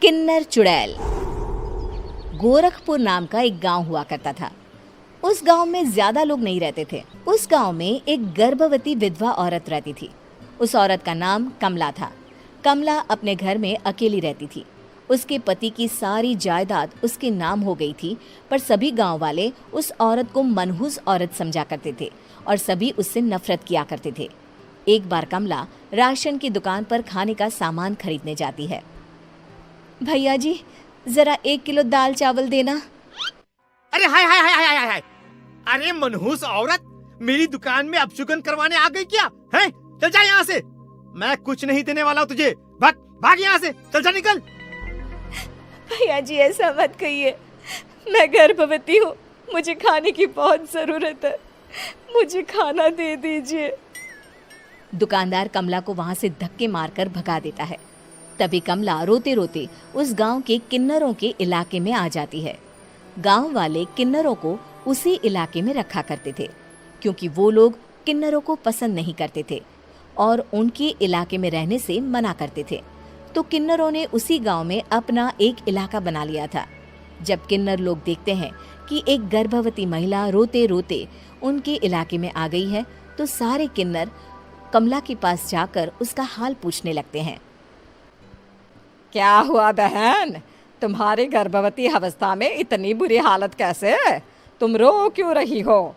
किन्नर चुड़ैल। गोरखपुर नाम का एक गांव हुआ करता था। उस गांव में ज्यादा लोग नहीं रहते थे। उस गांव में एक गर्भवती विधवा औरत रहती थी। उस औरत का नाम कमला था। कमला अपने घर में अकेली रहती थी। उसके पति की सारी जायदाद उसके नाम हो गई थी, पर सभी गांव वाले उस औरत को मनहूस औरत समझा करते थे और सभी उससे नफरत किया करते थे। एक बार कमला राशन की दुकान पर खाने का सामान खरीदने जाती है। भैया जी, जरा 1 किलो दाल चावल देना। अरे हाय हाय हाय हाय हाय हाय! अरे मनहूस औरत, मेरी दुकान में अपशुगन करवाने आ गई क्या? हैं? चल जा यहाँ से। मैं कुछ नहीं देने वाला हूँ तुझे। भाग भाग यहाँ से, चल जा, निकल। भैया जी, ऐसा मत कहिए। मैं गर्भवती हूँ, मुझे खाने की बहुत जरूरत है। मुझे खाना दे दीजिए। दुकानदार कमला को वहां से धक्के मारकर भगा देता है। तभी कमला रोते रोते उस गांव के किन्नरों के इलाके में आ जाती है। गांव वाले किन्नरों को उसी इलाके में रखा करते थे, क्योंकि वो लोग किन्नरों को पसंद नहीं करते थे और उनके इलाके में रहने से मना करते थे। तो किन्नरों ने उसी गांव में अपना एक इलाका बना लिया था। जब किन्नर लोग देखते हैं कि एक गर्भवती महिला रोते रोते उनके इलाके में आ गई है, तो सारे किन्नर कमला के पास जाकर उसका हाल पूछने लगते हैं। क्या हुआ बहन, तुम्हारी गर्भवती अवस्था में इतनी बुरी हालत कैसे है? तुम रो क्यों रही हो?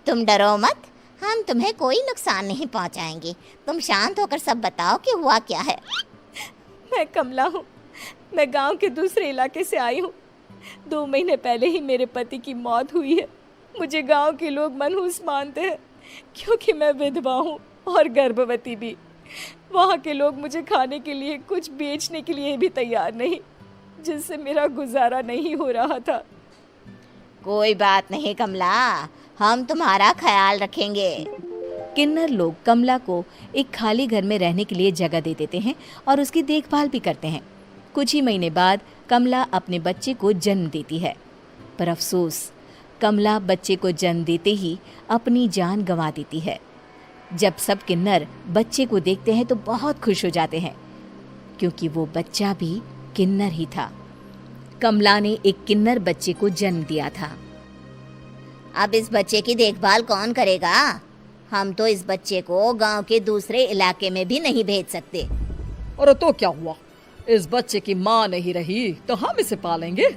तुम डरो मत, हम तुम्हें कोई नुकसान नहीं पहुंचाएंगे। तुम शांत होकर सब बताओ कि हुआ क्या है। मैं कमला हूँ। मैं गांव के दूसरे इलाके से आई हूँ। 2 महीने पहले ही मेरे पति की मौत हुई है। मुझे गांव के लोग मनहूस मानते हैं, क्योंकि मैं विधवा हूँ और गर्भवती भी। वहाँ के लोग मुझे खाने के लिए कुछ बेचने के लिए भी तैयार नहीं, जिससे मेरा गुजारा नहीं हो रहा था। कोई बात नहीं कमला, हम तुम्हारा ख्याल रखेंगे। किन्नर लोग कमला को एक खाली घर में रहने के लिए जगह दे देते हैं और उसकी देखभाल भी करते हैं। कुछ ही महीने बाद कमला अपने बच्चे को जन्म देती है, पर अफसोस, कमला बच्चे को जन्म देते ही अपनी जान गंवा देती है। जब सब किन्नर बच्चे को देखते हैं तो बहुत खुश हो जाते हैं, क्योंकि वो बच्चा भी किन्नर ही था। कमला ने एक किन्नर बच्चे को जन्म दिया था। अब इस बच्चे की देखभाल कौन करेगा? हम तो इस बच्चे को गांव के दूसरे इलाके में भी नहीं भेज सकते। और तो क्या हुआ, इस बच्चे की माँ नहीं रही तो हम इसे पालेंगे।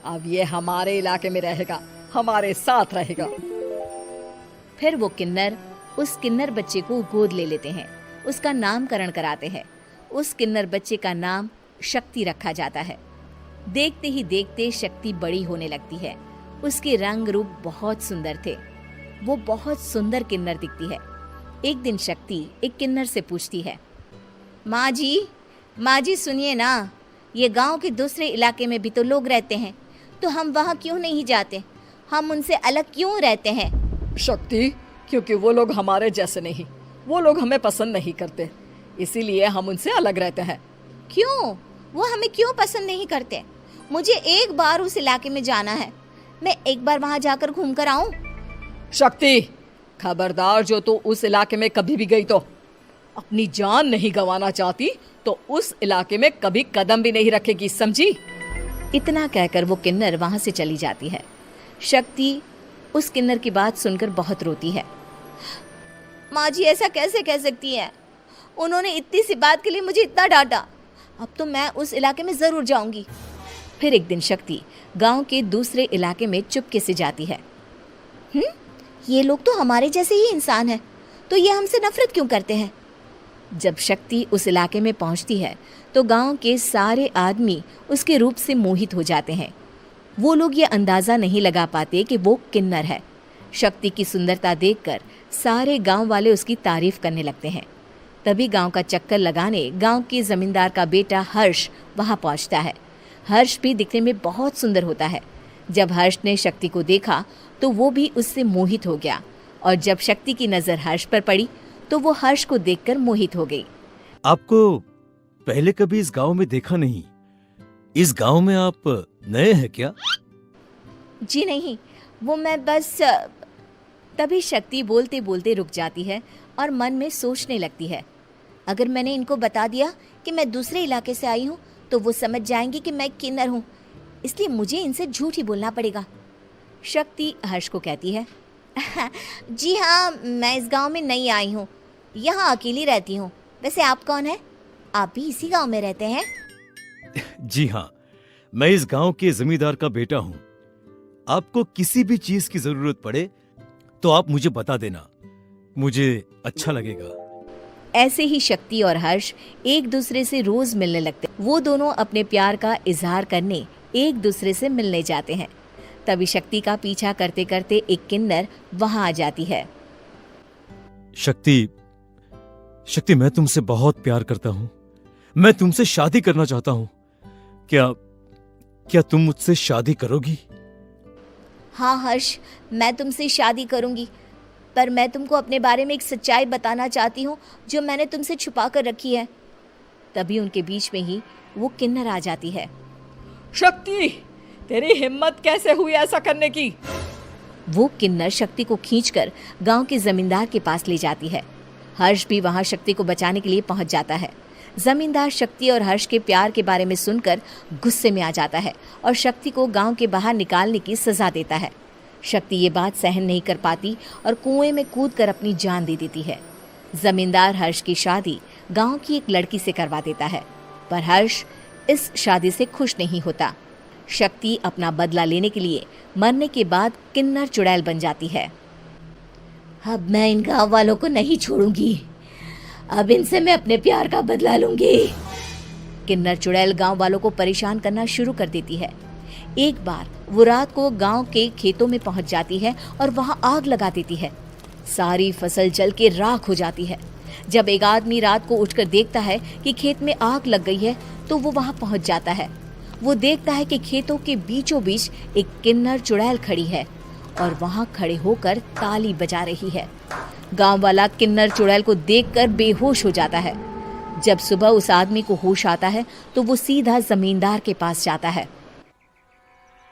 अब ये हमारे इलाके में रहेगा, हमारे साथ रहेगा। फिर वो किन्नर उस किन्नर बच्चे को गोद ले लेते हैं, उसका नामकरण कराते हैं। उस किन्नर बच्चे का नाम शक्ति रखा जाता है। देखते ही देखते शक्ति बड़ी होने लगती है। उसके रंग रूप बहुत सुंदर थे। वो बहुत सुंदर किन्नर दिखती है। एक दिन शक्ति एक किन्नर से पूछती है, माँ जी सुनिए ना, ये गांव के दूसरे इलाके में भी तो लोग रहते हैं, तो हम वहाँ क्यों नहीं जाते? हम उनसे अलग क्यों रहते हैं? शक्ति, क्योंकि वो लोग हमारे जैसे नहीं, वो लोग हमें पसंद नहीं करते, इसीलिए हम उनसे अलग रहते हैं। क्यों? वो हमें क्यों पसंद नहीं करते? मुझे एक बार उस इलाके में जाना है। मैं एक बार वहाँ जाकर घूम कर आऊं। शक्ति, खबरदार, जो तू उस इलाके में कभी भी गई तो अपनी जान नहीं गंवाना चाहती तो उस इलाके में कभी कदम भी नहीं रखेगी, समझी? इतना कहकर वो किन्नर वहाँ से चली जाती है। शक्ति उस किन्नर की बात सुनकर बहुत रोती है। माँ जी, ऐसा कैसे कह सकती है? उन्होंने इतनी सी बात के लिए मुझे इतना डांटा। अब तो मैं उस इलाके में जरूर जाऊंगी। फिर एक दिन शक्ति गांव के दूसरे इलाके में चुपके से जाती है। ये लोग तो हमारे जैसे ही इंसान हैं, तो ये हमसे नफरत क्यों करते हैं? जब शक्ति उस इलाके में पहुंचती है तो गांव के सारे आदमी उसके रूप से मोहित हो जाते हैं। वो लोग ये अंदाजा नहीं लगा पाते कि वो किन्नर है। शक्ति की सुंदरता देखकर सारे गांव वाले उसकी तारीफ करने लगते हैं। तभी गांव का चक्कर लगाने गांव के जमींदार का बेटा हर्ष वहां पहुंचता है। हर्ष भी दिखने में बहुत सुंदर होता है। जब हर्ष ने शक्ति को देखा तो वो भी उससे मोहित हो गया, और जब शक्ति की नजर हर्ष पर पड़ी तो वो हर्ष को देखकर मोहित हो गई। आपको पहले कभी इस गांव में देखा नहीं। इस गांव में आप नए हैं क्या? जी नहीं, वो मैं बस। तभी शक्ति बोलते बोलते रुक जाती है और मन में सोचने लगती है, अगर मैंने इनको बता दिया कि मैं दूसरे इलाके से आई हूँ तो वो समझ जाएंगे कि मैं किन्नर हूँ, इसलिए मुझे इनसे झूठ ही बोलना पड़ेगा। शक्ति हर्ष को कहती है, जी हाँ, मैं इस गांव में नई आई हूँ, यहाँ अकेली रहती हूँ। वैसे आप कौन है? आप भी इसी गांव में रहते हैं? जी हाँ, मैं इस गांव के जमींदार का बेटा हूँ। आपको किसी भी चीज की जरूरत पड़े तो आप मुझे बता देना, मुझे अच्छा लगेगा। ऐसे ही शक्ति और हर्ष एक दूसरे से रोज मिलने लगते। वो दोनों अपने प्यार का इजहार करने एक दूसरे से मिलने जाते हैं। तभी शक्ति का पीछा करते करते एक किन्नर वहां आ जाती है। शक्ति, मैं तुमसे बहुत प्यार करता हूँ। मैं तुमसे शादी करना चाहता हूँ। क्या तुम मुझसे शादी करोगी? हाँ हर्ष, मैं तुमसे शादी करूँगी, पर मैं तुमको अपने बारे में एक सच्चाई बताना चाहती हूँ जो मैंने तुमसे छुपा कर रखी है। तभी उनके बीच में ही वो किन्नर आ जाती है। शक्ति, तेरी हिम्मत कैसे हुई ऐसा करने की? वो किन्नर शक्ति को खींचकर गांव के जमींदार के पास ले जाती है। हर्ष भी वहां शक्ति को बचाने के लिए पहुंच जाता है। जमींदार शक्ति और हर्ष के प्यार के बारे में सुनकर गुस्से में आ जाता है और शक्ति को गांव के बाहर निकालने की सजा देता है। शक्ति ये बात सहन नहीं कर पाती और कुएं में कूदकर अपनी जान दे देती है। जमींदार हर्ष की शादी गांव की एक लड़की से करवा देता है, पर हर्ष इस शादी से खुश नहीं होता। शक्ति अपना बदला लेने के लिए मरने के बाद किन्नर चुड़ैल बन जाती है। अब मैं इन गाँव वालों को नहीं छोड़ूंगी, अब इनसे मैं अपने प्यार का बदला लूंगी। किन्नर चुड़ैल गांव वालों को परेशान करना शुरू कर देती है। एक बार वो रात को गांव के खेतों में पहुंच जाती है और वहां आग लगा देती है। सारी फसल जल के राख हो जाती है। जब एक आदमी रात को उठकर देखता है कि खेत में आग लग गई है तो वो वहां पहुंच जाता है। वो देखता है कि खेतों के बीचों बीच एक किन्नर चुड़ैल खड़ी है और वहां खड़े होकर ताली बजा रही है। गांव वाला किन्नर चुड़ैल को देखकर बेहोश हो जाता है। जब सुबह उस आदमी को होश आता है तो वो सीधा जमींदार के पास जाता है।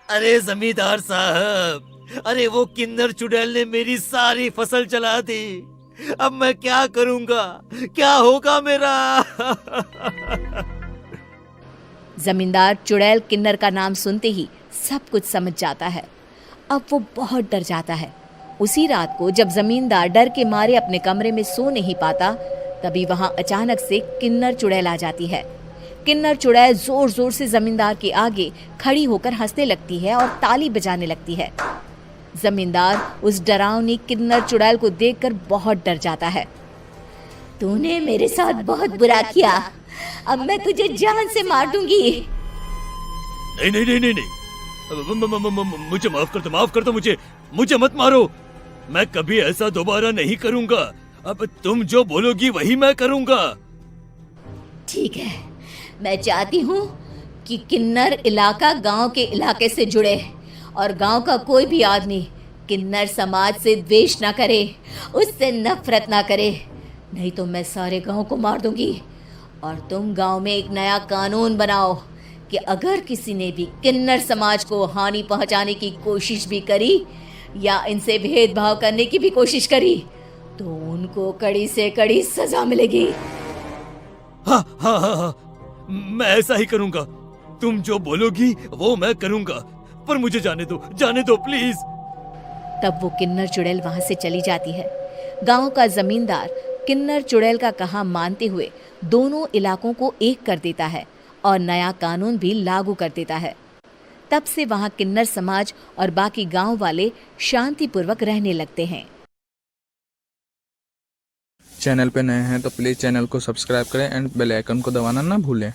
अरे जमींदार साहब, अरे वो किन्नर चुड़ैल ने मेरी सारी फसल जला दी। अब मैं क्या करूंगा? क्या होगा मेरा? जमींदार चुड़ैल किन्नर का नाम सुनते ही सब कुछ समझ जाता है। अब वो बहुत डर जाता है। उसी रात को जब जमींदार डर के मारे अपने कमरे में सो नहीं पाता, तभी वहां अचानक से किन्नर चुड़ैल आ जाती है। किन्नर चुड़ैल जोर जोर से जमींदार के आगे खड़ी होकर हंसने लगती है और ताली बजाने लगती है। जमींदार उस डरावनी किन्नर चुड़ैल को देखकर बहुत डर जाता है। तूने मेरे साथ बहुत बुरा किया, अब मैं तुझे जान से मार दूंगी। नहीं नहीं नहीं नहीं नहीं, मुझे माफ कर दो, मुझे मत मारो। मैं कभी ऐसा दोबारा नहीं करूंगा। अब तुम जो बोलोगी वही मैं करूंगा। ठीक है, मैं चाहती हूँ कि किन्नर इलाका गांव के इलाके से जुड़े और गांव का कोई भी आदमी किन्नर समाज से द्वेष ना करे, उससे नफरत ना करे, नहीं तो मैं सारे गांव को मार दूंगी। और तुम गांव में एक नया कानून बनाओ कि अगर किसी ने भी किन्नर समाज को हानि पहुंचाने की कोशिश भी करी या इनसे भेदभाव करने की भी कोशिश करी तो उनको कड़ी से कड़ी सजा मिलेगी। हाँ हाँ हाँ हाँ, मैं ऐसा ही करूंगा। तुम जो बोलोगी वो मैं करूंगा, पर मुझे जाने दो प्लीज। तब वो किन्नर चुड़ैल वहां से चली जाती है। गांव का जमींदार किन्नर चुड़ैल का कहा मानते हुए दोनों इलाकों को एक कर देता है और नया कानून भी लागू कर देता है। तब से वहां किन्नर समाज और बाकी गांव वाले शांतिपूर्वक रहने लगते हैं। चैनल पे नए हैं तो प्लीज़ चैनल को सब्सक्राइब करें एंड बेल आइकन को दबाना ना भूलें।